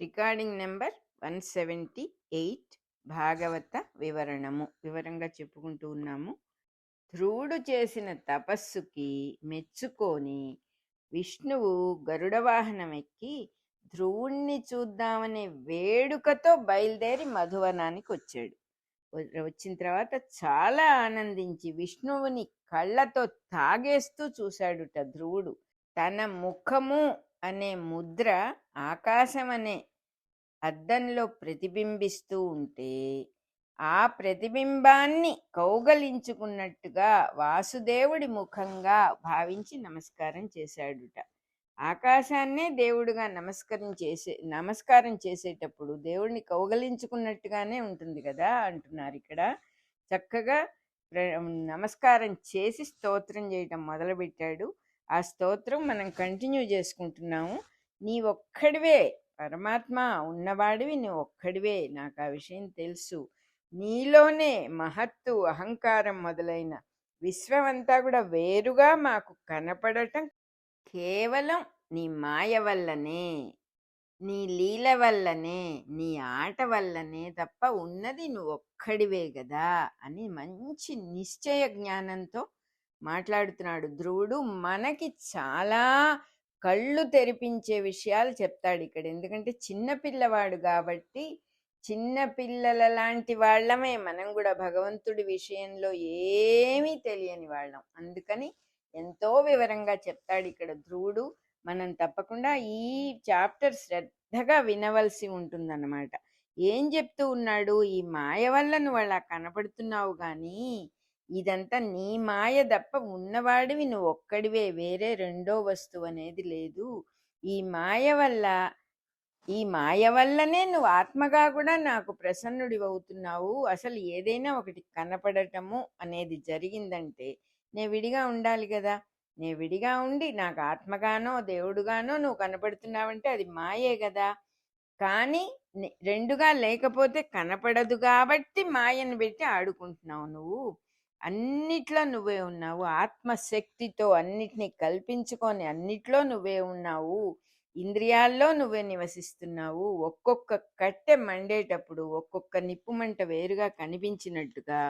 Recording number 178 భాగవత వివరంగా చెప్పుకుంటూ ఉన్నాము. ధ్రువుడు చేసిన తపస్సుకి మెచ్చుకొని విష్ణువు గరుడ వాహనం ఎక్కి ధ్రువుణ్ణి చూద్దామనే వేడుకతో బయలుదేరి మధువనానికి వచ్చాడు. వచ్చిన తర్వాత చాలా ఆనందించి విష్ణువుని కళ్ళతో తాగేస్తూ చూశాడుట ధ్రువుడు. తన ముఖము అనే ముద్ర ఆకాశం అనే అద్దంలో ప్రతిబింబిస్తూ ఉంటే ఆ ప్రతిబింబాన్ని కౌగలించుకున్నట్టుగా వాసుదేవుడి ముఖంగా భావించి నమస్కారం చేశాడుట. ఆకాశాన్నే దేవుడుగా నమస్కారం చేసేటప్పుడు దేవుడిని కౌగలించుకున్నట్టుగానే ఉంటుంది కదా అంటున్నారు ఇక్కడ. చక్కగా నమస్కారం చేసి స్తోత్రం చేయటం మొదలుపెట్టాడు. ఆ స్తోత్రం మనం కంటిన్యూ చేసుకుంటున్నాము. నీ ఒక్కడివే పరమాత్మ, ఉన్నవాడివి నీ ఒక్కడివే, నాకు ఆ విషయం తెలుసు. నీలోనే మహత్తు, అహంకారం మొదలైన విశ్వమంతా కూడా వేరుగా మాకు కనపడటం కేవలం నీ మాయ వల్లనే, నీ లీల వల్లనే, నీ ఆట వల్లనే తప్ప ఉన్నది నువ్వు ఒక్కడివే కదా అని మంచి నిశ్చయ జ్ఞానంతో మాట్లాడుతున్నాడు ధ్రువుడు. మనకి చాలా కళ్ళు తెరిపించే విషయాలు చెప్తాడు ఇక్కడ. ఎందుకంటే చిన్నపిల్లవాడు కాబట్టి, చిన్నపిల్లల లాంటి వాళ్ళమే మనం కూడా, భగవంతుడి విషయంలో ఏమీ తెలియని వాళ్ళం. అందుకని ఎంతో వివరంగా చెప్తాడు ఇక్కడ ధ్రువుడు. మనం తప్పకుండా ఈ చాప్టర్ శ్రద్ధగా వినవలసి ఉంటుందన్నమాట. ఏం చెప్తూ ఉన్నాడు? ఈ మాయ వల్ల నువ్వు అలా కనపడుతున్నావు కానీ ఇదంతా నీ మాయ తప్ప, ఉన్నవాడివి నువ్వు ఒక్కడివే, వేరే రెండో వస్తువు అనేది లేదు. ఈ మాయ వల్లనే నువ్వు ఆత్మగా కూడా నాకు ప్రసన్నుడివి అవుతున్నావు. అసలు ఏదైనా ఒకటి కనపడటము అనేది జరిగిందంటే నే విడిగా ఉండాలి కదా. నే విడిగా ఉండి నాకు ఆత్మగానో దేవుడుగానో నువ్వు కనపడుతున్నావంటే అది మాయే కదా. కానీ రెండుగా లేకపోతే కనపడదు కాబట్టి మాయను పెట్టి ఆడుకుంటున్నావు నువ్వు. అన్నిట్లో నువ్వే ఉన్నావు, ఆత్మశక్తితో అన్నిటినీ కల్పించుకొని అన్నిట్లో నువ్వే ఉన్నావు, ఇంద్రియాల్లో నువ్వే నివసిస్తున్నావు. ఒక్కొక్క కట్టె మండేటప్పుడు ఒక్కొక్క నిప్పు మంట వేరుగా కనిపించినట్టుగా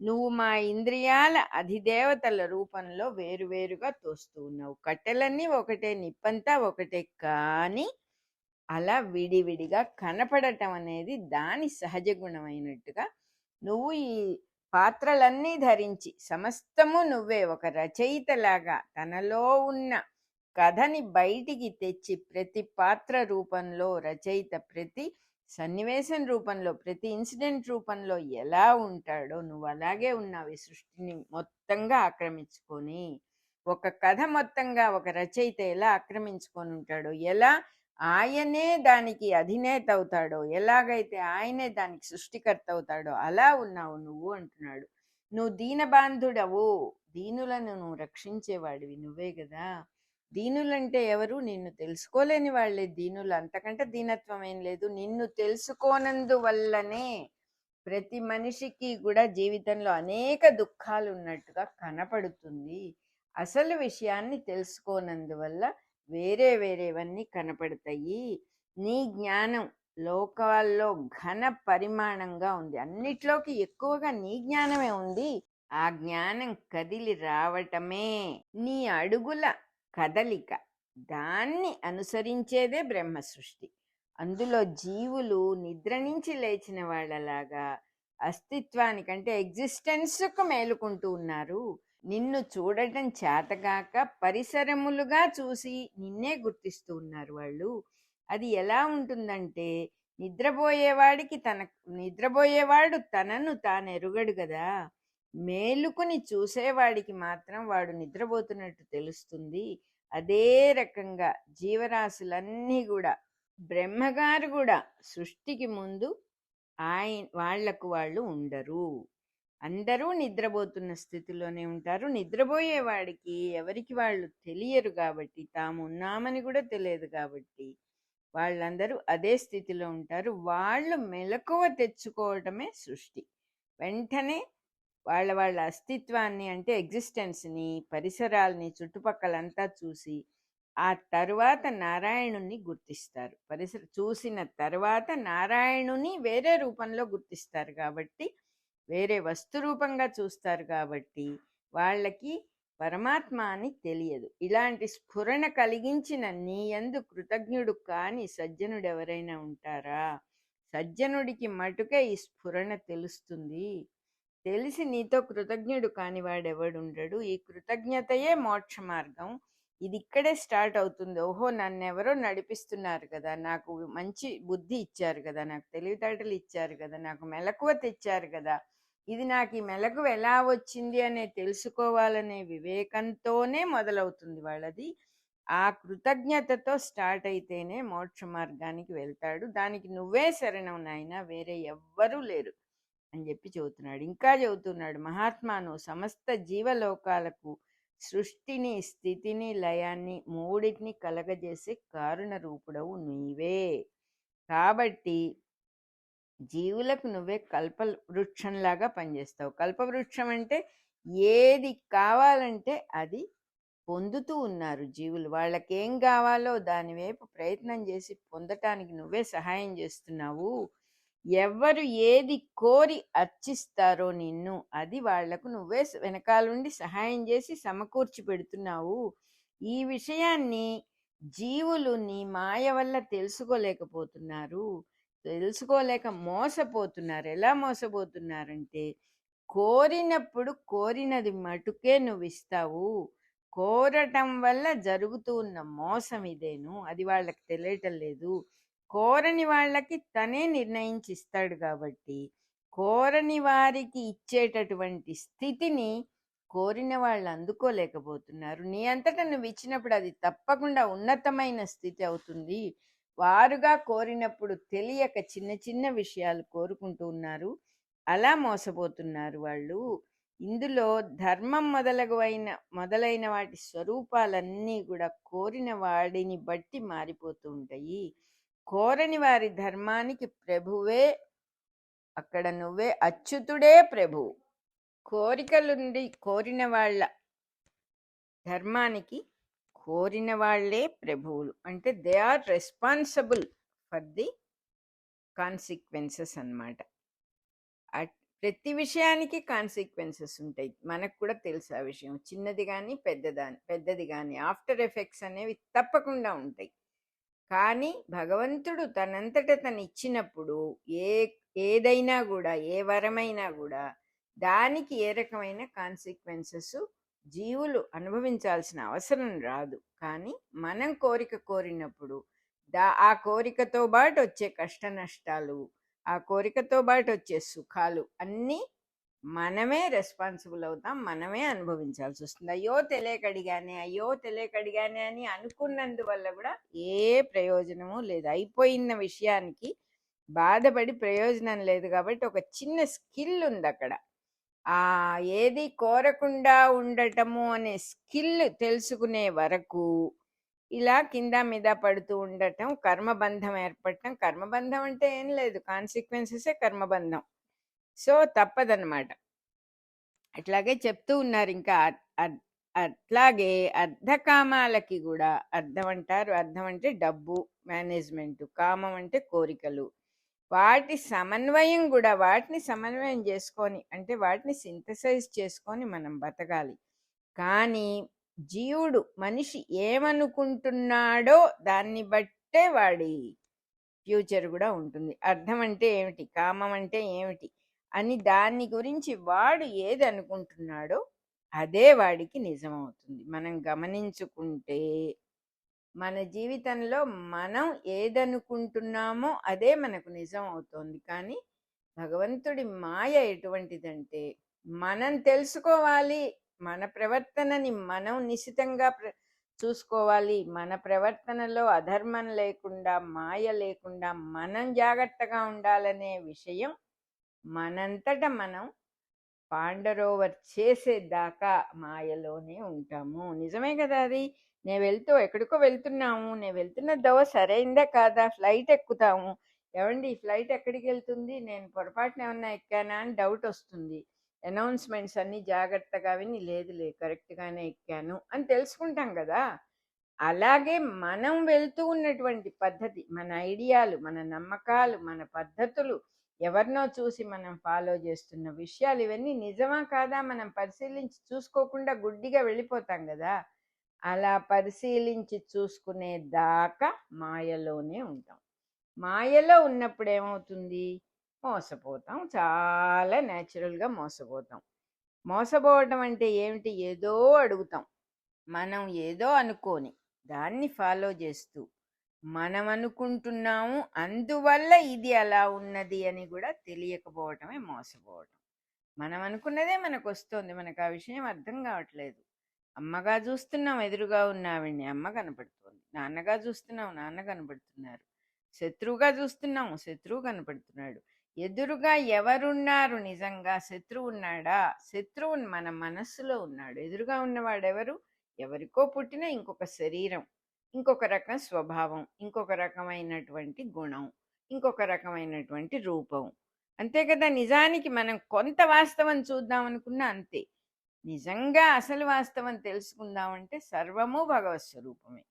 నువ్వు మా ఇంద్రియాల అధిదేవతల రూపంలో వేరువేరుగా తోస్తూ ఉన్నావు. కట్టెలన్నీ ఒకటే, నిప్పంతా ఒకటే, కానీ అలా విడివిడిగా కనపడటం అనేది దాని సహజ గుణమైనట్టుగా నువ్వు ఈ పాత్రలన్నీ ధరించి సమస్తము నువ్వే ఒక రచయితలాగా తనలో ఉన్న కథని బయటికి తెచ్చి ప్రతి పాత్ర రూపంలో రచయిత ప్రతి సన్నివేశం రూపంలో ప్రతి ఇన్సిడెంట్ రూపంలో ఎలా ఉంటాడో నువ్వు అలాగే ఉన్నావు. ఈ సృష్టిని మొత్తంగా ఆక్రమించుకొని, ఒక కథ మొత్తంగా ఒక రచయిత ఎలా ఆక్రమించుకొని ఉంటాడో, ఎలా ఆయనే దానికి అధినేత అవుతాడో, ఎలాగైతే ఆయనే దానికి సృష్టికర్త అవుతాడో అలా ఉన్నావు నువ్వు అంటున్నాడు. నువ్వు దీనబాంధుడవు, దీనులను నువ్వు రక్షించేవాడివి నువ్వే కదా. దీనులంటే ఎవరు? నిన్ను తెలుసుకోలేని వాళ్ళే దీనులు, అంతకంటే దీనత్వం ఏం లేదు. నిన్ను తెలుసుకోనందువల్లనే ప్రతి మనిషికి కూడా జీవితంలో అనేక దుఃఖాలు ఉన్నట్టుగా కనపడుతుంది. అసలు విషయాన్ని తెలుసుకోనందువల్ల వేరే వేరేవన్నీ కనపడతాయి. నీ జ్ఞానం లోకాల్లో ఘన పరిమాణంగా ఉంది, అన్నిట్లోకి ఎక్కువగా నీ జ్ఞానమే ఉంది. ఆ జ్ఞానం కదిలి రావటమే నీ అడుగుల కదలిక, దాన్ని అనుసరించేదే బ్రహ్మ సృష్టి. అందులో జీవులు నిద్ర నుంచి లేచిన వాళ్ళలాగా అస్తిత్వానికంటే ఎగ్జిస్టెన్స్కు మేలుకుంటూ ఉన్నారు. నిన్ను చూడటం చేతగాక పరిసరములుగా చూసి నిన్నే గుర్తిస్తూ ఉన్నారు వాళ్ళు. అది ఎలా ఉంటుందంటే, నిద్రపోయేవాడు తనను తాను ఎరుగడు కదా. మేలుకుని చూసేవాడికి మాత్రం వాడు నిద్రపోతున్నట్టు తెలుస్తుంది. అదే రకంగా జీవరాశులన్నీ కూడా, బ్రహ్మగారు కూడా సృష్టికి ముందు వాళ్లకు వాళ్ళు ఉండరు. అందరూ నిద్రపోతున్న స్థితిలోనే ఉంటారు. నిద్రపోయేవాడికి ఎవరికి వాళ్ళు తెలియరు కాబట్టి, తాము ఉన్నామని కూడా తెలియదు కాబట్టి వాళ్ళందరూ అదే స్థితిలో ఉంటారు. వాళ్ళు మెలకువ తెచ్చుకోవటమే సృష్టి. వెంటనే వాళ్ళ అస్తిత్వాన్ని, అంటే ఎగ్జిస్టెన్స్ని, పరిసరాల్ని, చుట్టుపక్కలంతా చూసి ఆ తరువాత నారాయణుణ్ణి గుర్తిస్తారు. చూసిన తరువాత నారాయణుని వేరే రూపంలో గుర్తిస్తారు కాబట్టి, వేరే వస్తు రూపంగా చూస్తారు కాబట్టి, వాళ్ళకి పరమాత్మ అని తెలియదు. ఇలాంటి స్ఫురణ కలిగించిన నీ యందు కృతజ్ఞుడు కాని సజ్జనుడు ఎవరైనా ఉంటారా? సజ్జనుడికి మటుకే ఈ స్ఫురణ తెలుస్తుంది. తెలిసి నీతో కృతజ్ఞుడు కాని వాడెవడుండడు. ఈ కృతజ్ఞతయే మోక్ష మార్గం. ఇది ఇక్కడే స్టార్ట్ అవుతుంది. ఓహో, నన్నెవరో నడిపిస్తున్నారు కదా, నాకు మంచి బుద్ధి ఇచ్చారు కదా, నాకు తెలివితేటలు ఇచ్చారు కదా, నాకు మెలకువ తెచ్చారు కదా, ఇది నాకు ఈ మెలకువ ఎలా వచ్చింది అనే తెలుసుకోవాలనే వివేకంతోనే మొదలవుతుంది వాళ్ళది. ఆ కృతజ్ఞతతో స్టార్ట్ అయితేనే మోక్ష మార్గానికి వెళ్తాడు. దానికి నువ్వే శరణం నాయనా, వేరే ఎవ్వరూ లేరు అని చెప్పి చెబుతున్నాడు. ఇంకా చెబుతున్నాడు, మహాత్మాను సమస్త జీవలోకాలకు సృష్టిని, స్థితిని, లయాన్ని మూడింటిని కలగజేసే కారుణ రూపుడవు నీవే. కాబట్టి జీవులకు నువ్వే కల్పవృక్షంలాగా పనిచేస్తావు. కల్పవృక్షం అంటే ఏది కావాలంటే అది పొందుతూ ఉన్నారు జీవులు. వాళ్ళకి ఏం కావాలో దాని వైపు ప్రయత్నం చేసి పొందటానికి నువ్వే సహాయం చేస్తున్నావు. ఎవ్వరు ఏది కోరి అర్చిస్తారో నిన్ను, అది వాళ్లకు నువ్వే వెనకాలండి సహాయం చేసి సమకూర్చి పెడుతున్నావు. ఈ విషయాన్ని జీవులు నీ మాయ వల్ల తెలుసుకోలేకపోతున్నారు. తెలుసుకోలేక మోసపోతున్నారు. ఎలా మోసపోతున్నారంటే, కోరినప్పుడు కోరినది మటుకే నువ్వు ఇస్తావు. కోరటం వల్ల జరుగుతూ ఉన్న మోసం ఇదేను. అది వాళ్ళకి తెలియటం లేదు. కోరని వాళ్ళకి తనే నిర్ణయించి ఇస్తాడు కాబట్టి, కోరని వారికి ఇచ్చేటటువంటి స్థితిని కోరిన వాళ్ళు అందుకోలేకపోతున్నారు. నీ అంతటా నువ్వు ఇచ్చినప్పుడు అది తప్పకుండా ఉన్నతమైన స్థితి అవుతుంది. వారుగా కోరినప్పుడు తెలియక చిన్న చిన్న విషయాలు కోరుకుంటూ ఉన్నారు. అలా మోసపోతున్నారు వాళ్ళు. ఇందులో ధర్మం మొదలైన వాటి స్వరూపాలన్నీ కూడా కోరిన వాడిని బట్టి మారిపోతూ ఉంటాయి. కోరని వారి ధర్మానికి ప్రభువే, అక్కడ నువ్వే అచ్యుతుడే ప్రభువు. కోరికలుండి కోరిన వాళ్ళ ధర్మానికి కోరిన వాళ్లే ప్రభువులు. అంటే they are responsible for the consequences అన్నమాట. ప్రతి విషయానికి కాన్సిక్వెన్సెస్ ఉంటాయి. మనకు కూడా తెలుసు ఆ విషయం. చిన్నది కానీ పెద్దది కానీ ఆఫ్టర్ ఎఫెక్ట్స్ అనేవి తప్పకుండా ఉంటాయి. కానీ భగవంతుడు తనంతట తను ఇచ్చినప్పుడు ఏదైనా కూడా, ఏ వరమైనా కూడా దానికి ఏ రకమైన కాన్సిక్వెన్సెస్ జీవులు అనుభవించాల్సిన అవసరం రాదు. కానీ మనం కోరినప్పుడు ఆ కోరికతో పాటు వచ్చే కష్ట నష్టాలు, ఆ కోరికతో పాటు వచ్చే సుఖాలు అన్నీ మనమే రెస్పాన్సిబుల్ అవుతాం, మనమే అనుభవించాల్సి వస్తుంది. అయ్యో తెలియకడిగానే అని అనుకున్నందువల్ల కూడా ఏ ప్రయోజనము లేదు. అయిపోయిన విషయానికి బాధపడి ప్రయోజనం లేదు. కాబట్టి ఒక చిన్న స్కిల్ ఉంది అక్కడ. ఆ ఏది కోరకుండా ఉండటము అనే స్కిల్ తెలుసుకునే వరకు ఇలా కింద మీద పడుతూ ఉండటం, కర్మబంధం ఏర్పడటం. కర్మబంధం అంటే ఏం లేదు, కాన్సిక్వెన్సెసే కర్మబంధం. సో తప్పదన్నమాట. అట్లాగే చెప్తూ ఉన్నారు. ఇంకా అట్లాగే అర్ధకామాలకి కూడా, అర్థం అంటే డబ్బు, మేనేజ్మెంట్, కామం అంటే కోరికలు, వాటి సమన్వయం కూడా, వాటిని సమన్వయం చేసుకొని, అంటే వాటిని సింథసైజ్ చేసుకొని మనం బతకాలి. కానీ జీవుడు, మనిషి ఏమనుకుంటున్నాడో దాన్ని బట్టే వాడి ఫ్యూచర్ కూడా ఉంటుంది. అర్థం అంటే ఏమిటి, కామం అంటే ఏమిటి అని దాన్ని గురించి వాడు ఏది అనుకుంటున్నాడో అదే వాడికి నిజమవుతుంది. మనం గమనించుకుంటే మన జీవితంలో మనం ఏదనుకుంటున్నామో అదే మనకు నిజం అవుతోంది. కానీ భగవంతుడి మాయ ఎటువంటిదంటే, మనం తెలుసుకోవాలి, మన ప్రవర్తనని మనం నిశితంగా చూసుకోవాలి, మన ప్రవర్తనలో అధర్మం లేకుండా, మాయ లేకుండా మనం జాగ్రత్తగా ఉండాలనే విషయం మనంతట మనం పాండరోవర్ చేసేదాకా మాయలోనే ఉంటాము. నిజమే కదా అది. ఎక్కడికో వెళ్తున్నాము, నేను వెళ్తున్న దవ సరైందా కాదా, ఫ్లైట్ ఎక్కుతాము, ఏమండి ఫ్లైట్ ఎక్కడికి వెళ్తుంది, నేను పొరపాటున ఏమన్నా ఎక్కానా అని డౌట్ వస్తుంది. అనౌన్స్మెంట్స్ అన్నీ జాగ్రత్తగా విని, లేదు కరెక్ట్గానే ఎక్కాను అని తెలుసుకుంటాం కదా. అలాగే మనం వెళ్తూ ఉన్నటువంటి పద్ధతి, మన ఐడియాలు, మన నమ్మకాలు, మన పద్ధతులు, ఎవరినో చూసి మనం ఫాలో చేస్తున్న విషయాలు ఇవన్నీ నిజమా కాదా మనం పరిశీలించి చూసుకోకుండా గుడ్డిగా వెళ్ళిపోతాం కదా. అలా పరిశీలించి చూసుకునే దాకా మాయలోనే ఉంటాం. మాయలో ఉన్నప్పుడు ఏమవుతుంది? మోసపోతాం. చాలా న్యాచురల్గా మోసపోతాం. మోసపోవటం అంటే ఏమిటి? ఏదో అడుగుతాం. మనం ఏదో అనుకోని దాన్ని ఫాలో చేస్తూ మనం అనుకుంటున్నాము, అందువల్ల ఇది అలా ఉన్నది అని కూడా తెలియకపోవటమే మోసపోవటం. మనం అనుకున్నదే మనకు వస్తుంది, మనకు ఆ విషయం అర్థం కావట్లేదు. అమ్మగా చూస్తున్నాం ఎదురుగా ఉన్న ఆవిడ్ని, అమ్మ కనపడుతోంది. నాన్నగా చూస్తున్నాం, నాన్న కనపడుతున్నారు. శత్రువుగా చూస్తున్నాము, శత్రువు కనపడుతున్నాడు. ఎదురుగా ఎవరున్నారు? నిజంగా శత్రువు ఉన్నాడా? శత్రువు మన మనస్సులో ఉన్నాడు. ఎదురుగా ఉన్నవాడెవరు? ఎవరికో పుట్టిన ఇంకొక శరీరం, ఇంకొక రకం స్వభావం, ఇంకొక రకమైనటువంటి గుణం, ఇంకొక రకమైనటువంటి రూపం. అంతే కదా. నిజానికి మనం కొంత వాస్తవం చూద్దాం అనుకున్నా అంతే. నిజంగా అసలు వాస్తవం తెలుసుకుందామంటే సర్వము భగవత్ స్వరూపమే.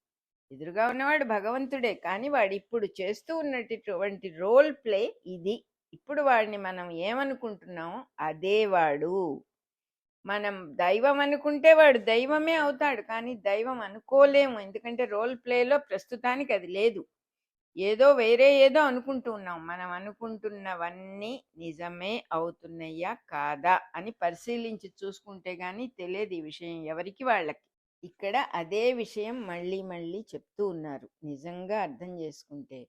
ఎదురుగా ఉన్నవాడు భగవంతుడే, కానీ వాడు ఇప్పుడు చేస్తూ ఉన్నటువంటి రోల్ ప్లే ఇది. ఇప్పుడు వాడిని మనం ఏమనుకుంటున్నామో అదే వాడు. మనం దైవం అనుకుంటే వాడు దైవమే అవుతాడు, కానీ దైవం అనుకోలేము. ఎందుకంటే రోల్ ప్లేలో ప్రస్తుతానికి అది లేదు. ఏదో వేరే ఏదో అనుకుంటూ ఉన్నాం. మనం అనుకుంటున్నవన్నీ నిజమే అవుతున్నాయా కాదా అని పరిశీలించి చూసుకుంటే గానీ తెలియదు ఈ విషయం ఎవరికి వాళ్ళకి. ఇక్కడ అదే విషయం మళ్ళీ మళ్ళీ చెప్తూ ఉన్నారు. నిజంగా అర్థం చేసుకుంటే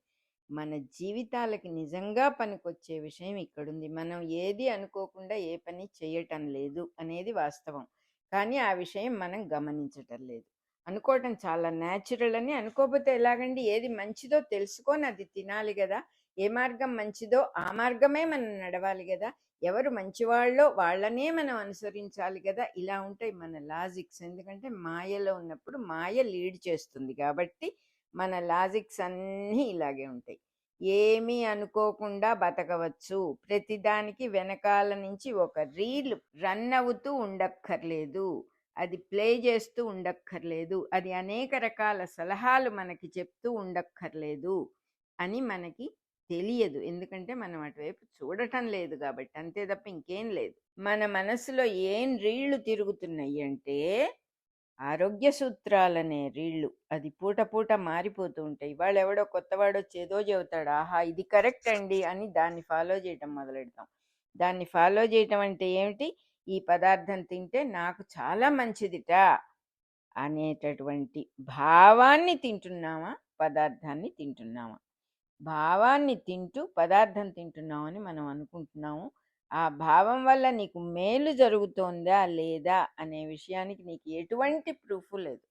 మన జీవితాలకి నిజంగా పనికొచ్చే విషయం ఇక్కడుంది. మనం ఏది అనుకోకుండా ఏ పని చేయటం లేదు అనేది వాస్తవం. కానీ ఆ విషయం మనం గమనించటం లేదు. అనుకోవటం చాలా న్యాచురల్ అని. అనుకోకపోతే ఎలాగండి? ఏది మంచిదో తెలుసుకొని అది తినాలి కదా. ఏ మార్గం మంచిదో ఆ మార్గమే మనం నడవాలి కదా. ఎవరు మంచివాళ్ళో వాళ్ళనే మనం అనుసరించాలి కదా. ఇలా ఉంటాయి మన లాజిక్స్. ఎందుకంటే మాయలో ఉన్నప్పుడు మాయ లీడ్ చేస్తుంది కాబట్టి మన లాజిక్స్ అన్నీ ఇలాగే ఉంటాయి. ఏమీ అనుకోకుండా బతకవచ్చు. ప్రతిదానికి వెనకాల నుంచి ఒక రీల్ రన్ అవుతూ ఉండక్కర్లేదు, అది ప్లే చేస్తూ ఉండక్కర్లేదు, అది అనేక రకాల సలహాలు మనకి చెప్తూ ఉండక్కర్లేదు అని మనకి తెలియదు. ఎందుకంటే మనం అటువైపు చూడటం లేదు కాబట్టి. అంతే తప్ప ఇంకేం లేదు. మన మనసులో ఏం రీళ్లు తిరుగుతున్నాయి అంటే ఆరోగ్య సూత్రాలనే రీళ్ళు. అది పూట పూట మారిపోతూ ఉంటాయి. ఇవాళ ఎవడో కొత్తవాడు వచ్చి ఏదో చెబుతాడు, ఆహా ఇది కరెక్ట్ అండి అని దాన్ని ఫాలో చేయటం మొదలెడతాం. దాన్ని ఫాలో చేయటం అంటే ఏమిటి? ఈ పదార్థం తింటే నాకు చాలా మంచిదిట అనేటటువంటి భావాన్ని తింటున్నామా, పదార్థాన్ని తింటున్నామా? భావాన్ని తింటూ పదార్థం తింటున్నామని మనం అనుకుంటున్నాము. ఆ భావం వల్ల నీకు మేలు జరుగుతోందా లేదా అనే విషయానికి నీకు ఎటువంటి ప్రూఫ్ లేదు.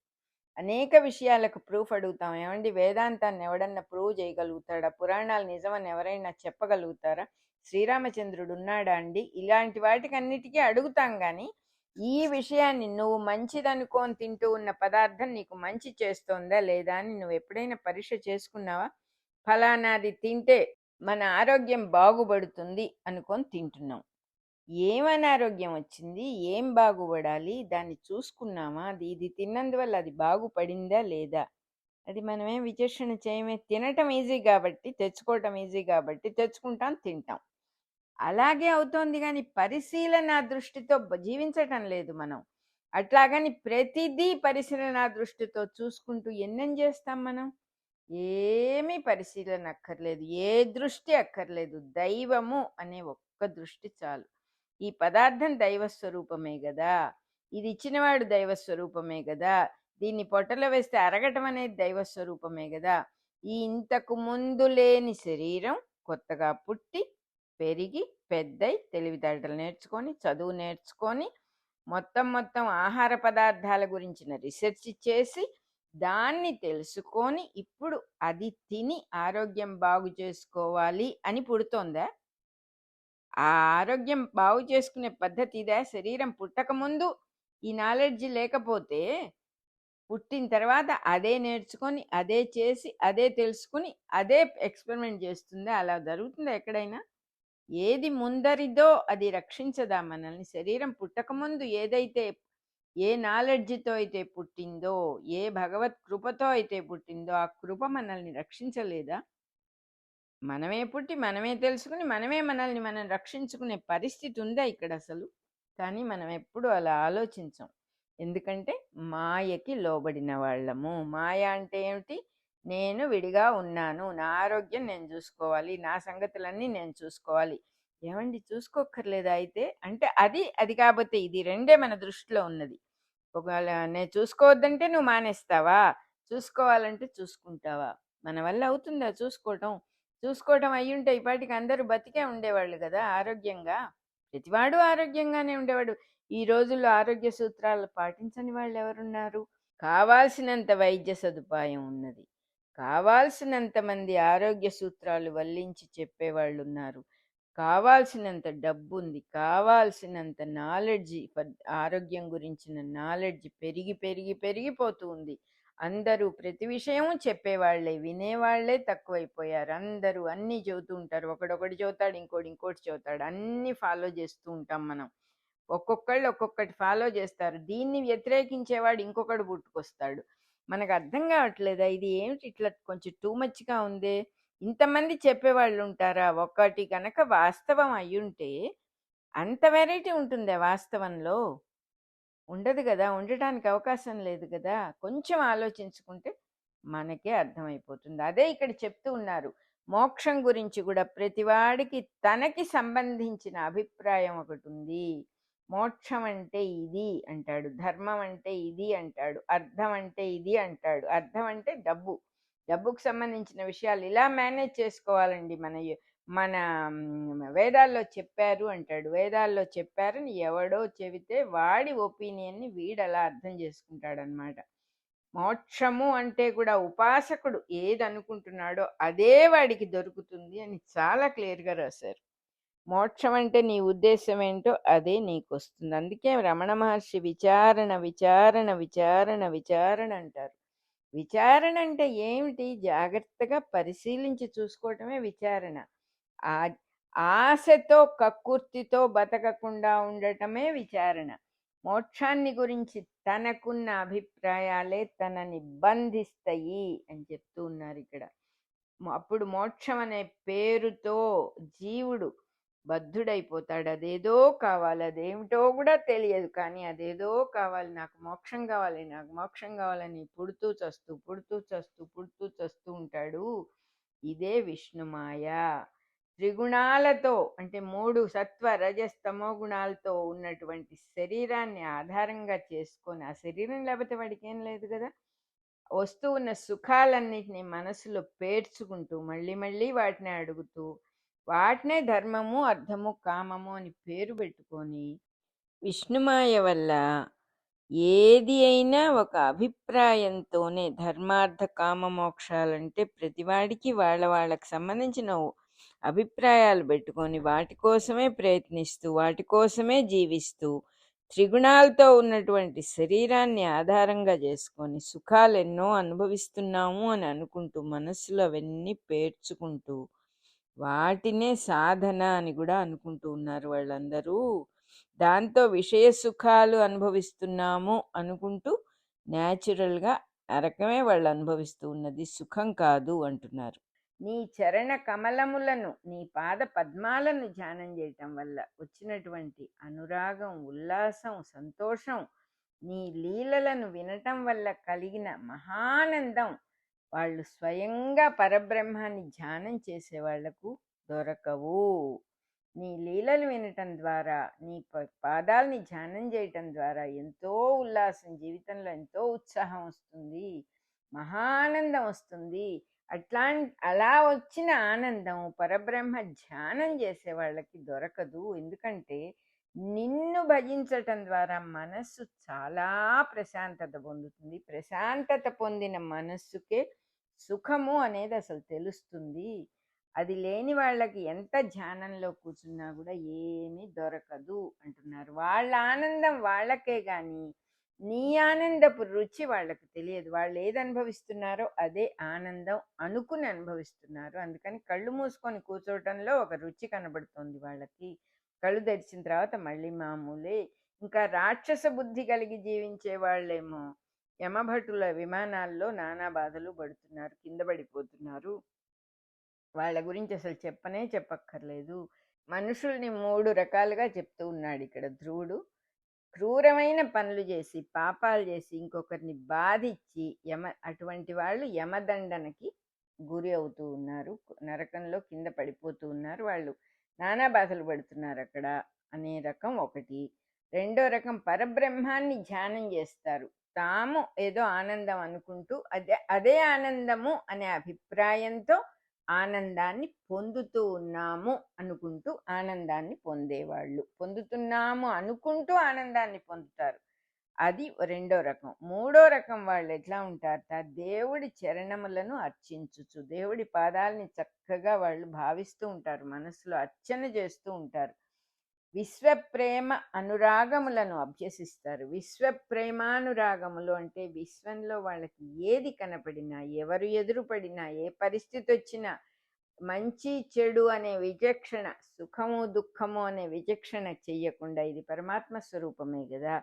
అనేక విషయాలకు ప్రూఫ్ అడుగుతాం. ఏమండి వేదాంతాన్ని ఎవడన్నా ప్రూవ్ చేయగలుగుతాడా? పురాణాలు నిజమని ఎవరైనా చెప్పగలుగుతారా? శ్రీరామచంద్రుడు ఉన్నాడా అండి? ఇలాంటి వాటికి అన్నిటికీ అడుగుతాం. కానీ ఈ విషయాన్ని నువ్వు మంచిదనుకోని తింటూ ఉన్న పదార్థం నీకు మంచి చేస్తోందా లేదా అని నువ్వు ఎప్పుడైనా పరీక్ష చేసుకున్నావా? ఫలానాది తింటే మన ఆరోగ్యం బాగుపడుతుంది అనుకొని తింటున్నాం. ఏం అనారోగ్యం వచ్చింది? ఏం బాగుపడాలి? దాన్ని చూసుకున్నామా? అది ఇది తిన్నందువల్ల అది బాగుపడిందా లేదా? అది మనమేం విచక్షణ చేయమే. తినటం ఈజీ కాబట్టి, తెచ్చుకోవటం ఈజీ కాబట్టి తెచ్చుకుంటాం, తింటాం. అలాగే అవుతోంది కానీ పరిశీలన దృష్టితో జీవించటం లేదు మనం. అట్లాగని ప్రతిదీ పరిశీలన దృష్టితో చూసుకుంటూ ఎన్నేం చేస్తాం మనం? ఏమీ పరిశీలన అక్కర్లేదు, ఏ దృష్టి అక్కర్లేదు. దైవము అనే ఒక్క దృష్టి చాలు. ఈ పదార్థం దైవ స్వరూపమే కదా, ఇది ఇచ్చినవాడు దైవ స్వరూపమే కదా, దీన్ని పొట్టలో వేస్తే అరగటం అనేది దైవ స్వరూపమే కదా. ఈ ఇంతకు ముందు లేని శరీరం కొత్తగా పుట్టి పెరిగి పెద్దై తెలివితేటలు నేర్చుకొని చదువు నేర్చుకొని మొత్తం ఆహార పదార్థాల గురించిన రీసెర్చ్ చేసి దాన్ని తెలుసుకొని ఇప్పుడు అది తిని ఆరోగ్యం బాగు చేసుకోవాలి అని పుడుతోందా? ఆ ఆరోగ్యం బాగు చేసుకునే పద్ధతి ఇదే. శరీరం పుట్టకముందు ఈ నాలెడ్జ్ లేకపోతే పుట్టిన తర్వాత అదే నేర్చుకొని అదే చేసి అదే తెలుసుకుని అదే ఎక్స్పెరిమెంట్ చేస్తుందా? అలా జరుగుతుందా ఎక్కడైనా? ఏది ముందరిదో అది రక్షించదా మనల్ని? శరీరం పుట్టకముందు ఏదైతే ఏ నాలెడ్జ్‌తో అయితే పుట్టిందో, ఏ భగవత్ కృపతో అయితే పుట్టిందో, ఆ కృప మనల్ని రక్షించలేదా? మనమే పుట్టి, మనమే తెలుసుకుని, మనమే మనల్ని మనం రక్షించుకునే పరిస్థితి ఉందా ఇక్కడసలు? కానీ మనం ఎప్పుడూ అలా ఆలోచించం. ఎందుకంటే మాయకి లోబడిన వాళ్ళము. మాయ అంటే ఏమిటి? నేను విడిగా ఉన్నాను. నా ఆరోగ్యం నేను చూసుకోవాలి. నా సంగతులన్నీ నేను చూసుకోవాలి. ఏవండీ చూసుకోక్కర్లేదా అయితే? అంటే అది కాపోతే ఇది రెండే మన దృష్టిలో ఉన్నది. ఒకవేళ నేను చూసుకోవద్దంటే నువ్వు మానేస్తావా? చూసుకోవాలంటే చూసుకుంటావా? మన వల్ల అవుతుందా చూసుకోవటం? చూసుకోవటం అయ్యుంటే ఈ పాటికి అందరూ బతికే ఉండేవాళ్ళు గదా! ఆరోగ్యంగా. ప్రతివాడు ఆరోగ్యంగానే ఉండేవాడు. ఈ రోజుల్లో ఆరోగ్య సూత్రాలు పాటించని వాళ్ళెవరున్నారు? కావాల్సినంత వైద్య సదుపాయం ఉన్నది. కావాల్సినంత మంది ఆరోగ్య సూత్రాలు వల్లించి చెప్పేవాళ్ళున్నారు. కావాల్సినంత డబ్బుంది. కావాల్సినంత నాలెడ్జి ఆరోగ్యం గురించిన నాలెడ్జ్ పెరిగి, పెరిగి, పెరిగిపోతూ ఉంది. అందరూ ప్రతి విషయము చెప్పేవాళ్ళే. వినేవాళ్ళే తక్కువైపోయారు. అందరూ అన్నీ చెబుతూ ఉంటారు. ఒకడొకటి చెబుతాడు. ఇంకోడు ఇంకోటి చెబుతాడు. అన్నీ ఫాలో చేస్తూ ఉంటాం మనం. ఒక్కొక్కళ్ళు ఒక్కొక్కటి ఫాలో చేస్తారు. దీన్ని వ్యతిరేకించేవాడు ఇంకొకడు పుట్టుకొస్తాడు. మనకు అర్థం కావట్లేదా? ఇది ఏమిటి ఇట్లా కొంచెం టూ మచ్‌గా ఉందే? ఇంతమంది చెప్పేవాళ్ళు ఉంటారా? ఒకటి గనక వాస్తవం అయ్యుంటే అంత వెరైటీ ఉంటుందా వాస్తవంలో? ఉండదు గదా! ఉండటానికి అవకాశం లేదు గదా! కొంచెం ఆలోచించుకుంటే మనకే అర్థమైపోతుంది. అదే ఇక్కడ చెప్తూ ఉన్నారు. మోక్షం గురించి గూడా ప్రతివాడికి తనకి సంబంధించిన అభిప్రాయం ఒకటుంది. మోక్షం అంటే ఇది అంటాడు. ధర్మం అంటే ఇది అంటాడు. అర్థం అంటే ఇది అంటాడు. అర్థం అంటే డబ్బు. డబ్బుకు సంబంధించిన విషయాలు ఇలా మేనేజ్ చేసుకోవాలండి మన వేదాల్లో చెప్పారు అంటాడు. వేదాల్లో చెప్పారని ఎవడో చెబితే వాడి ఒపీనియన్‌ని వీడలా అర్థం చేసుకుంటాడనమాట. మోక్షము అంటే కూడా ఉపాసకుడు ఏదనుకుంటున్నాడో అదే వాడికి దొరుకుతుంది అని చాలా క్లియర్‌గా రాశారు. మోక్షం అంటే నీ ఉద్దేశ్యం ఏంటో అదే నీకొస్తుంది. అందుకే రమణ మహర్షి విచారణ, విచారణ, విచారణ, విచారణ అంటారు. విచారణ అంటే ఏమిటి? జాగ్రత్తగా పరిశీలించి చూసుకోవటమే విచారణ. ఆ ఆశతో, కక్కుర్తితో బతకకుండా ఉండటమే విచారణ. మోక్షాన్ని గురించి తనకున్న అభిప్రాయాలే తనని బంధిస్తాయి అని చెప్తూ ఉన్నారిక్కడ. అప్పుడు మోక్షం అనే పేరుతో జీవుడు బద్ధుడైపోతాడు. అదేదో కావాలి. అదేమిటో కూడా తెలియదు. కానీ అదేదో కావాలి. నాకు మోక్షం కావాలి. నాకు మోక్షం కావాలని పుడుతూ చస్తూ, పుడుతూ చస్తూ, పుడుతూ చస్తూ ఉంటాడు. ఇదే విష్ణుమాయ. త్రిగుణాలతో అంటే 3 సత్వ, రజస్, తమో గుణాలతో ఉన్నటువంటి శరీరాన్ని ఆధారంగా చేసుకొని, ఆ శరీరం లేకపోతే వాడికేం లేదు కదా! వస్తూ ఉన్న సుఖాలన్నిటిని మనసులో పేర్చుకుంటూ మళ్ళీ మళ్ళీ వాటినే అడుగుతూ వాటినే ధర్మము, అర్థము, కామము అని పేరు పెట్టుకొని విష్ణుమాయ వల్ల ఏది అయినా ఒక అభిప్రాయంతోనే ధర్మార్థ కామ మోక్షాలంటే ప్రతివాడికి వాళ్ళకి సంబంధించిన అభిప్రాయాలు పెట్టుకొని వాటి కోసమే ప్రయత్నిస్తూ వాటి కోసమే జీవిస్తూ త్రిగుణాలతో ఉన్నటువంటి శరీరాన్ని ఆధారంగా చేసుకొని సుఖాలు ఎన్నో అనుభవిస్తున్నాము అని అనుకుంటూ మనస్సులో అవన్నీ పేర్చుకుంటూ వాటినే సాధన అని కూడా అనుకుంటూ ఉన్నారు వాళ్ళందరూ. దాంతో విషయ సుఖాలు అనుభవిస్తున్నాము అనుకుంటూ న్యాచురల్గా ఆ రకమే వాళ్ళు అనుభవిస్తూ ఉన్నది సుఖం కాదు అంటున్నారు. నీ చరణ కమలములను నీ పాద పద్మాలను ధ్యానం చేయటం వల్ల వచ్చినటువంటి అనురాగం, ఉల్లాసం, సంతోషం, నీ లీలలను వినటం వల్ల కలిగిన మహానందం వాళ్ళు స్వయంగా పరబ్రహ్మాన్ని ధ్యానం చేసే వాళ్లకు దొరకవు. నీ లీలలు వినటం ద్వారా నీ పాదాలని ధ్యానం చేయటం ద్వారా ఎంతో ఉల్లాసం, జీవితంలో ఎంతో ఉత్సాహం వస్తుంది, మహానందం వస్తుంది. అలా వచ్చిన ఆనందం పరబ్రహ్మ ధ్యానం చేసే వాళ్ళకి దొరకదు. ఎందుకంటే నిన్ను భజించటం ద్వారా మనస్సు చాలా ప్రశాంతత పొందుతుంది. ప్రశాంతత పొందిన మనస్సుకే సుఖము అనేది అసలు తెలుస్తుంది. అది లేని వాళ్ళకి ఎంత ధ్యానంలో కూర్చున్నా కూడా ఏమీ దొరకదు అంటున్నారు. వాళ్ళ ఆనందం వాళ్ళకే కానీ నీ ఆనందపు రుచి వాళ్ళకి తెలియదు. వాళ్ళు ఏది అనుభవిస్తున్నారో అదే ఆనందం అనుకుని అనుభవిస్తున్నారు. అందుకని కళ్ళు మూసుకొని కూర్చోవటంలో ఒక రుచి కనబడుతుంది వాళ్ళకి. కళ్ళు తెరిచిన తర్వాత మళ్ళీ మామూలే. ఇంకా రాక్షస బుద్ధి కలిగి జీవించే వాళ్ళేమో యమభటుల విమానాల్లో నానా బాధలు పడుతున్నారు, కింద పడిపోతున్నారు. వాళ్ళ గురించి అసలు చెప్పనే చెప్పక్కర్లేదు. మనుషుల్ని 3 రకాలుగా చెప్తూ ఉన్నాడు ఇక్కడ ధ్రువుడు. క్రూరమైన పనులు చేసి, పాపాలు చేసి, ఇంకొకరిని బాధిచ్చి అటువంటి వాళ్ళు యమదండనకి గురి అవుతూ ఉన్నారు. నరకంలో కింద పడిపోతూ ఉన్నారు. వాళ్ళు నానా బాధలు పడుతున్నారు అక్కడ అనే రకం ఒకటి. రెండో రకం పరబ్రహ్మాన్ని ధ్యానం చేస్తారు. తాము ఏదో ఆనందం అనుకుంటూ అదే అదే ఆనందము అనే అభిప్రాయంతో ఆనందాన్ని పొందుతూ ఉన్నాము అనుకుంటూ ఆనందాన్ని పొందేవాళ్ళు. పొందుతున్నాము అనుకుంటూ ఆనందాన్ని పొందుతారు. అది రెండో రకం. మూడో రకం వాళ్ళు ఎట్లా ఉంటారట, దేవుడి చరణములను అర్చించుచు, దేవుడి పాదాలని చక్కగా వాళ్ళు భావిస్తూ ఉంటారు, మనసులో అర్చన చేస్తూ ఉంటారు. విశ్వప్రేమ అనురాగములను అభ్యసిస్తారు. విశ్వప్రేమానురాగములు అంటే విశ్వంలో వాళ్ళకి ఏది కనపడినా, ఎవరు ఎదురుపడినా, ఏ పరిస్థితి వచ్చినా మంచి చెడు అనే విచక్షణ, సుఖము దుఃఖము అనే విచక్షణ చెయ్యకుండా ఇది పరమాత్మ స్వరూపమే కదా,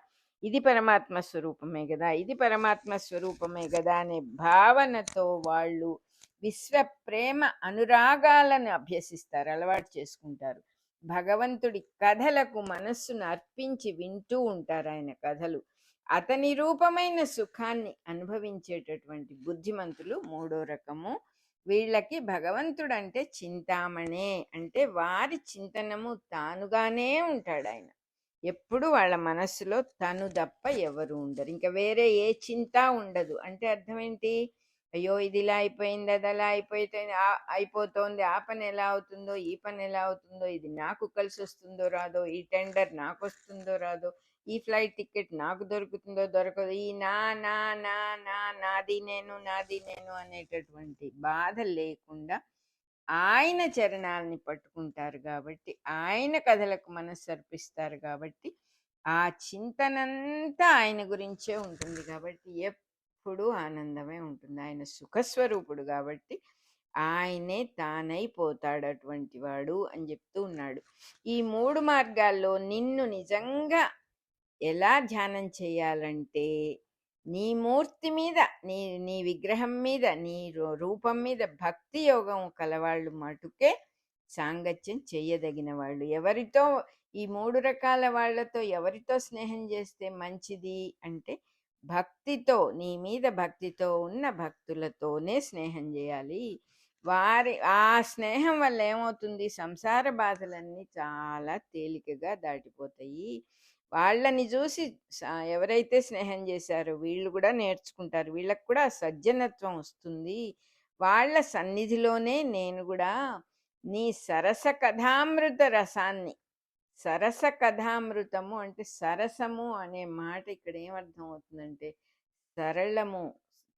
ఇది పరమాత్మ స్వరూపమే కదా, ఇది పరమాత్మ స్వరూపమే కదా అనే భావనతో వాళ్ళు విశ్వ ప్రేమ అనురాగాలను అభ్యసిస్తారు, అలవాటు చేసుకుంటారు. భగవంతుడి కథలకు మనస్సును అర్పించి వింటూ ఉంటారు ఆయన కథలు. అతని రూపమైన సుఖాన్ని అనుభవించేటటువంటి బుద్ధిమంతులు మూడో రకము. వీళ్ళకి భగవంతుడు అంటే చింతామణే, అంటే వారి చింతనము తానుగానే ఉంటాడు ఆయన. ఎప్పుడు వాళ్ళ మనస్సులో తను తప్ప ఎవరు ఉండరు, ఇంకా వేరే ఏ చింత ఉండదు. అంటే అర్థం ఏంటి, అయ్యో ఇది ఇలా అయిపోయింది, అది అలా అయిపోతోంది, ఆ పని ఎలా అవుతుందో, ఈ పని ఎలా అవుతుందో, ఇది నాకు కలిసి వస్తుందో రాదో, ఈ టెండర్ నాకు వస్తుందో రాదో, ఈ ఫ్లైట్ టికెట్ నాకు దొరుకుతుందో దొరకదు, ఈ నా నా నా నా నాది నేను అనేటటువంటి బాధ లేకుండా ఆయన చరణాలని పట్టుకుంటారు కాబట్టి, ఆయన కథలకు మనస్సు అర్పిస్తారు కాబట్టి, ఆ చింతనంతా ఆయన గురించే ఉంటుంది కాబట్టి ఎప్పుడు ఆనందమే ఉంటుంది. ఆయన సుఖస్వరూపుడు కాబట్టి ఆయనే తానైపోతాడు అటువంటి వాడు అని చెప్తూ ఉన్నాడు. ఈ 3 మార్గాల్లో నిన్ను నిజంగా ఎలా ధ్యానం చేయాలంటే, నీ మూర్తి మీద, నీ నీ విగ్రహం మీద, నీ రూపం మీద భక్తి యోగం కలవాళ్ళు మటుకే సాంగత్యం చెయ్యదగిన వాళ్ళు. ఎవరితో, ఈ 3 రకాల వాళ్ళతో ఎవరితో స్నేహం చేస్తే మంచిది అంటే, భక్తితో, నీ మీద భక్తితో ఉన్న భక్తులతోనే స్నేహం చేయాలి. ఆ స్నేహం వల్ల ఏమవుతుంది, సంసార బాధలన్నీ చాలా తేలికగా దాటిపోతాయి. వాళ్ళని చూసి ఎవరైతే స్నేహం చేశారో వీళ్ళు కూడా నేర్చుకుంటారు, వీళ్ళకి కూడా సజ్జనత్వం వస్తుంది. వాళ్ళ సన్నిధిలోనే నేను కూడా నీ సరస కథామృత రసాన్ని, సరస కథామృతము అంటే సరసము అనే మాట ఇక్కడ ఏమర్థం అవుతుందంటే, సరళము,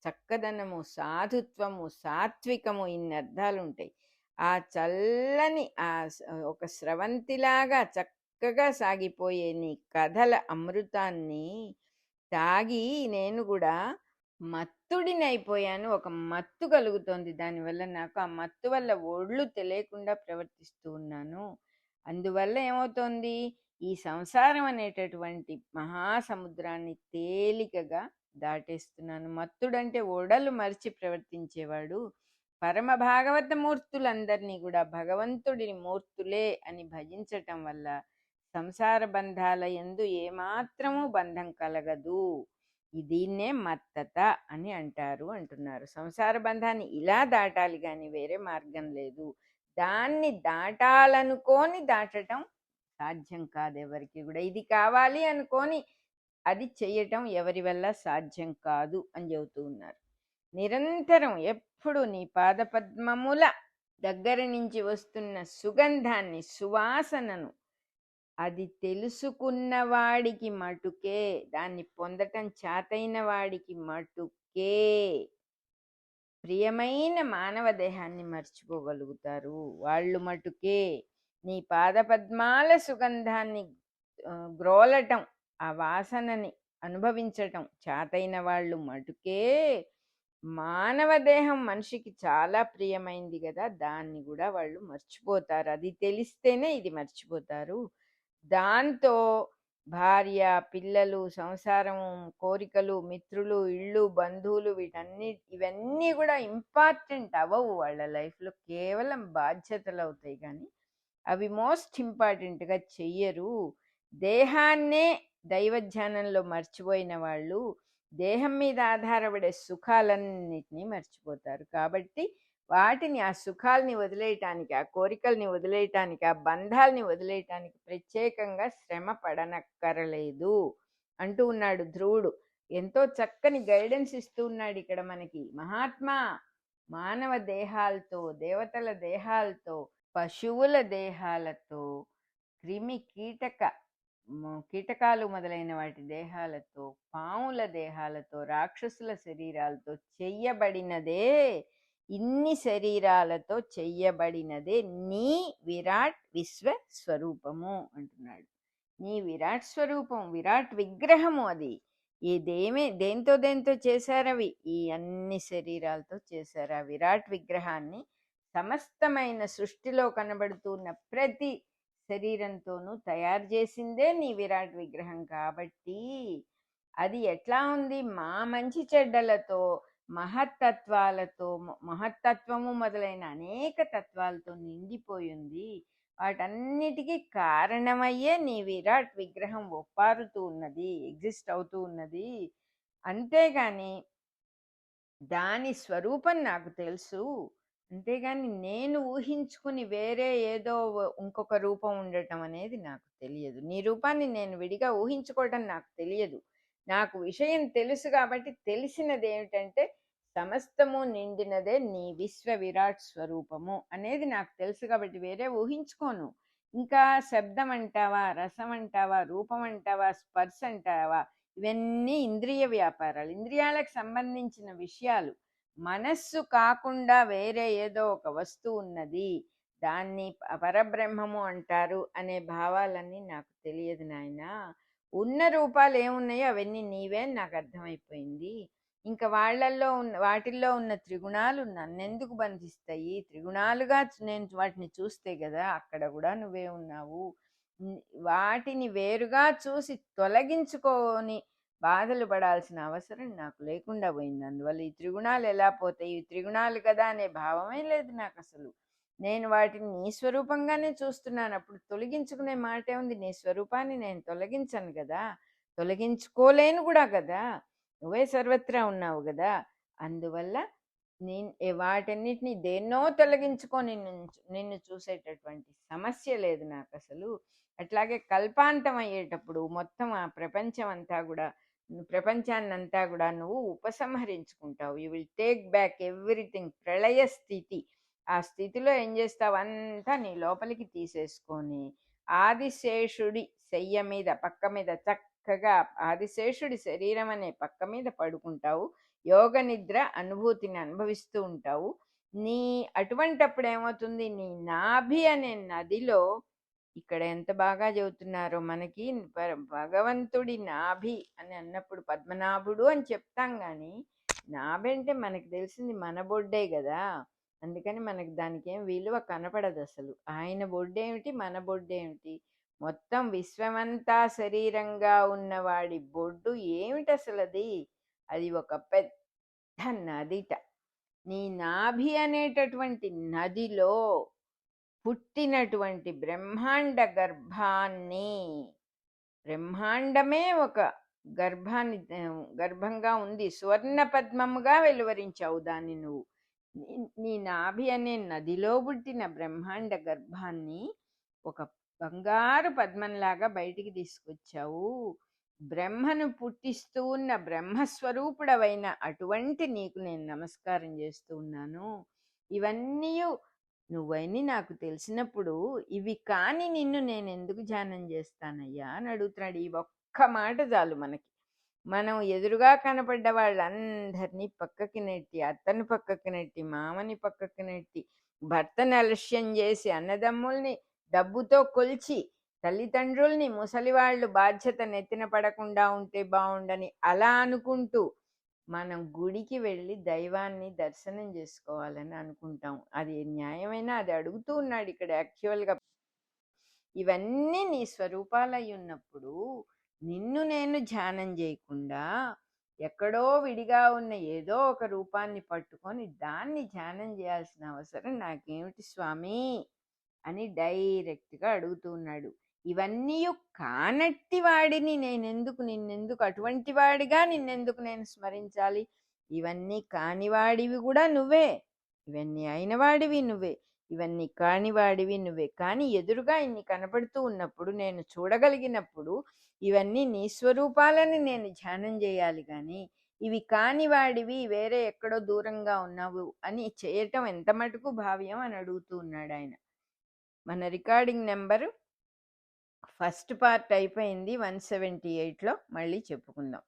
చక్కదనము, సాధుత్వము, సాత్వికము, ఇన్ని అర్థాలు ఉంటాయి. ఆ చల్లని ఒక స్రవంతిలాగా చక్కగా సాగిపోయే నీ కథల అమృతాన్ని తాగి నేను కూడా మత్తుడినైపోయాను. ఒక మత్తు కలుగుతోంది దానివల్ల, నాకు ఆ మత్తు వల్ల ఒళ్ళు తెలియకుండా ప్రవర్తిస్తూ ఉన్నాను. అందువల్ల ఏమవుతోంది, ఈ సంసారం అనేటటువంటి మహాసముద్రాన్ని తేలికగా దాటేస్తున్నాను. మత్తుడంటే ఒడలు మరిచి ప్రవర్తించేవాడు. పరమ భాగవత మూర్తులందరినీ కూడా భగవంతుడిని మూర్తులే అని భజించటం వల్ల సంసార బంధాల యందు ఏమాత్రము బంధం కలగదు. దీన్నే మత్తత అని అంటారు అంటున్నారు. సంసార బంధాన్ని ఇలా దాటాలి కానీ వేరే మార్గం లేదు. దాన్ని దాటాలనుకోని దాటటం సాధ్యం కాదు ఎవరికి కూడా. ఇది కావాలి అనుకోని అది చెయ్యటం ఎవరి వల్ల సాధ్యం కాదు అని చెబుతూ ఉన్నారు. నిరంతరం ఎప్పుడు నీ పాదపద్మముల దగ్గర నుంచి వస్తున్న సుగంధాన్ని, సువాసనను అది తెలుసుకున్న వాడికి మటుకే, దాన్ని పొందటం చాతైన వాడికి మటుకే ప్రియమైన మానవ దేహాన్ని మర్చిపోగలుగుతారు. వాళ్ళు మటుకే నీ పాదపద్మాల సుగంధాన్ని గ్రోలటం, ఆ వాసనని అనుభవించటం చాతైన వాళ్ళు మటుకే, మానవ దేహం మనిషికి చాలా ప్రియమైంది కదా, దాన్ని కూడా వాళ్ళు మర్చిపోతారు. అది తెలిస్తేనే ఇది మర్చిపోతారు. దాంతో భార్య, పిల్లలు, సంసారము, కోరికలు, మిత్రులు, ఇళ్ళు, బంధువులు ఇవన్నీ కూడా ఇంపార్టెంట్ అవ్వవు వాళ్ళ లైఫ్‌లో. కేవలం బాధ్యతలవుతాయి గానీ, అవి మోస్ట్ ఇంపార్టెంట్‌గా చెయ్యరు. దేహాన్నే దైవధ్యానంలో మర్చిపోయిన వాళ్ళు, దేహం మీద ఆధారపడే సుఖాలన్నిటినీ మర్చిపోతారు. కాబట్టి వాటిని, ఆ సుఖాల్ని వదిలేయటానికి, ఆ కోరికల్ని వదిలేయటానికి, ఆ బంధాల్ని వదిలేయటానికి ప్రత్యేకంగా శ్రమ పడనక్కరలేదు అంటూ ఉన్నాడు ధ్రువుడు. ఎంతో చక్కని గైడెన్స్ ఇస్తూ ఉన్నాడు ఇక్కడ మనకి. మహాత్మా మానవ దేహాలతో, దేవతల దేహాలతో, పశువుల దేహాలతో, క్రిమి కీటకాలు మొదలైన వాటి దేహాలతో, పాముల దేహాలతో, రాక్షసుల శరీరాలతో చెయ్యబడినదే, ఇన్ని శరీరాలతో చెయ్యబడినదే నీ విరాట్ విశ్వ స్వరూపము అంటున్నాడు. నీ విరాట్ స్వరూపం, విరాట్ విగ్రహము అది. దేంతో దేంతో చేశారవి? ఈ అన్ని శరీరాలతో చేశారు ఆ విరాట్ విగ్రహాన్ని. సమస్తమైన సృష్టిలో కనబడుతున్న ప్రతి శరీరంతోనూ తయారు చేసిందే నీ విరాట్ విగ్రహం. కాబట్టి అది ఎట్లా ఉంది? మా మంచి చెడ్డలతో, మహత్తత్వాలతో, మహత్తత్వము మొదలైన అనేక తత్వాలతో నిండిపోయింది. వాటన్నిటికీ కారణమయ్యే నీ విరాట్ విగ్రహం ఒప్పారుతూ ఉన్నది, ఎగ్జిస్ట్ అవుతూ ఉన్నది. అంతేగాని దాని స్వరూపం నాకు తెలుసు. అంతేగాని నేను ఊహించుకుని వేరే ఏదో ఇంకొక రూపం ఉండటం అనేది నాకు తెలియదు. నీ రూపాన్ని నేను విడిగా ఊహించుకోవటం నాకు తెలియదు. నాకు విషయం తెలుసు కాబట్టి తెలిసినది ఏమిటంటే సమస్తము నిండినదే నీ విశ్వ విరాట్ స్వరూపము అనేది నాకు తెలుసు కాబట్టి వేరే ఊహించుకోను. ఇంకా శబ్దం అంటావా, రసం అంటావా, రూపం అంటావా, స్పర్శ అంటావా, ఇవన్నీ ఇంద్రియ వ్యాపారాలు, ఇంద్రియాలకు సంబంధించిన విషయాలు. మనస్సు కాకుండా వేరే ఏదో ఒక వస్తువు ఉన్నది, దాన్ని పరబ్రహ్మము అంటారు అనే భావాలన్నీ నాకు తెలియదు నాయనా. ఉన్న రూపాలు ఏమున్నాయో అవన్నీ నీవే అని నాకు అర్థమైపోయింది. ఇంకా వాటిల్లో ఉన్న త్రిగుణాలు నన్నెందుకు బంధిస్తాయి? త్రిగుణాలుగా నేను వాటిని చూస్తే కదా అక్కడ కూడా నువ్వే ఉన్నావు. వాటిని వేరుగా చూసి తొలగించుకొని బాధలు పడాల్సిన అవసరం నాకు లేకుండా పోయింది. అందువల్ల ఈ త్రిగుణాలు ఎలా పోతాయి? ఈ త్రిగుణాలు కదా అనే భావమే లేదు నాకు అసలు. నేను వాటిని నీ స్వరూపంగానే చూస్తున్నాను. అప్పుడు తొలగించుకునే మాటే ఉంది. నీ స్వరూపాన్ని నేను తొలగించను కదా, తొలగించుకోలేను కూడా కదా. నువ్వే సర్వత్రా ఉన్నావు కదా. అందువల్ల వాటన్నిటిని దేన్నో తొలగించుకొని నిన్ను చూసేటటువంటి సమస్య లేదు నాకు అసలు. అట్లాగే కల్పాంతం అయ్యేటప్పుడు మొత్తం ఆ ప్రపంచాన్నంతా కూడా నువ్వు ఉపసంహరించుకుంటావు. You will take back everything. ప్రళయ స్థితి, ఆ స్థితిలో ఏం చేస్తావు? అంతా నీ లోపలికి తీసేసుకొని ఆదిశేషుడి శయ్య మీద, పక్క మీద చక్కగా ఆదిశేషుడి శరీరం అనే పక్క మీద పడుకుంటావు. యోగ నిద్ర అనుభూతిని అనుభవిస్తూ ఉంటావు. అటువంటప్పుడు ఏమవుతుంది? నీ నాభి అనే నదిలో, ఇక్కడ ఎంత బాగా చెబుతున్నారో మనకి, భగవంతుడి నాభి అని అన్నప్పుడు పద్మనాభుడు అని చెప్తాం కానీ నాభి అంటే మనకి తెలిసింది మన బొడ్డే కదా. అందుకని మనకి దానికి ఏం విలువ కనపడదు అసలు. ఆయన బొడ్డేమిటి, మన బొడ్డేమిటి? మొత్తం విశ్వమంతా శరీరంగా ఉన్నవాడి బొడ్డు ఏమిటి అసలు? అది ఒక పెద్ద నదిట. నీ నాభి అనేటటువంటి నదిలో పుట్టినటువంటి బ్రహ్మాండ గర్భాన్ని, బ్రహ్మాండమే ఒక గర్భంగా ఉంది. సువర్ణ పద్మముగా వెలువరించావు దాన్ని నువ్వు. నీ నాభి అనే నదిలో పుట్టిన బ్రహ్మాండ గర్భాన్ని ఒక బంగారు పద్మంలాగా బయటికి తీసుకొచ్చావు. బ్రహ్మను పుట్టిస్తూ ఉన్న బ్రహ్మస్వరూపుడవైన అటువంటి నీకు నేను నమస్కారం చేస్తూ ఉన్నాను. ఇవన్నీ నువ్వన్నీ నాకు తెలిసినప్పుడు ఇవి కాని నిన్ను నేను ఎందుకు ధ్యానం చేస్తానయ్యా అని అడుగుతున్నాడు. ఈ ఒక్క మాట చాలు మనకి. మనం ఎదురుగా కనపడ్డ వాళ్ళందరినీ పక్కకి నెట్టి, అత్తని పక్కకి నెట్టి, మామని పక్కకి నెట్టి, భర్తను అలక్ష్యం చేసి, అన్నదమ్ముల్ని డబ్బుతో కొల్చి, తల్లిదండ్రుల్ని, ముసలివాళ్ళు బాధ్యత నెత్తిన పడకుండా ఉంటే బాగుండని అలా అనుకుంటూ మనం గుడికి వెళ్ళి దైవాన్ని దర్శనం చేసుకోవాలని అనుకుంటాం. అది న్యాయమైనా అది అడుగుతూ ఉన్నాడు ఇక్కడ యాక్చువల్గా. ఇవన్నీ నీ స్వరూపాలై ఉన్నప్పుడు నిన్ను నేను ధ్యానం చేయకుండా ఎక్కడో విడిగా ఉన్న ఏదో ఒక రూపాన్ని పట్టుకొని దాన్ని ధ్యానం చేయాల్సిన అవసరం నాకేమిటి స్వామి అని డైరెక్ట్గా అడుగుతూ ఉన్నాడు. ఇవన్నీ కానట్టి వాడిని నేనెందుకు నిన్నెందుకు అటువంటి వాడిగా నిన్నెందుకు నేను స్మరించాలి? ఇవన్నీ కానివాడివి కూడా నువ్వే, ఇవన్నీ అయినవాడివి నువ్వే, ఇవన్నీ కానివాడివి నువ్వే. కానీ ఎదురుగా ఇన్ని కనపడుతూ ఉన్నప్పుడు, నేను చూడగలిగినప్పుడు ఇవన్నీ నీ స్వరూపాలని నేను ధ్యానం చేయాలి కానీ ఇవి కానివాడివి వేరే ఎక్కడో దూరంగా ఉన్నావు అని చేయటం ఎంత మటుకు భావ్యం అని అడుగుతూ ఉన్నాడు ఆయన. మన రికార్డింగ్ నెంబరు ఫస్ట్ పార్ట్ అయిపోయింది. 178లో మళ్ళీ చెప్పుకుందాం.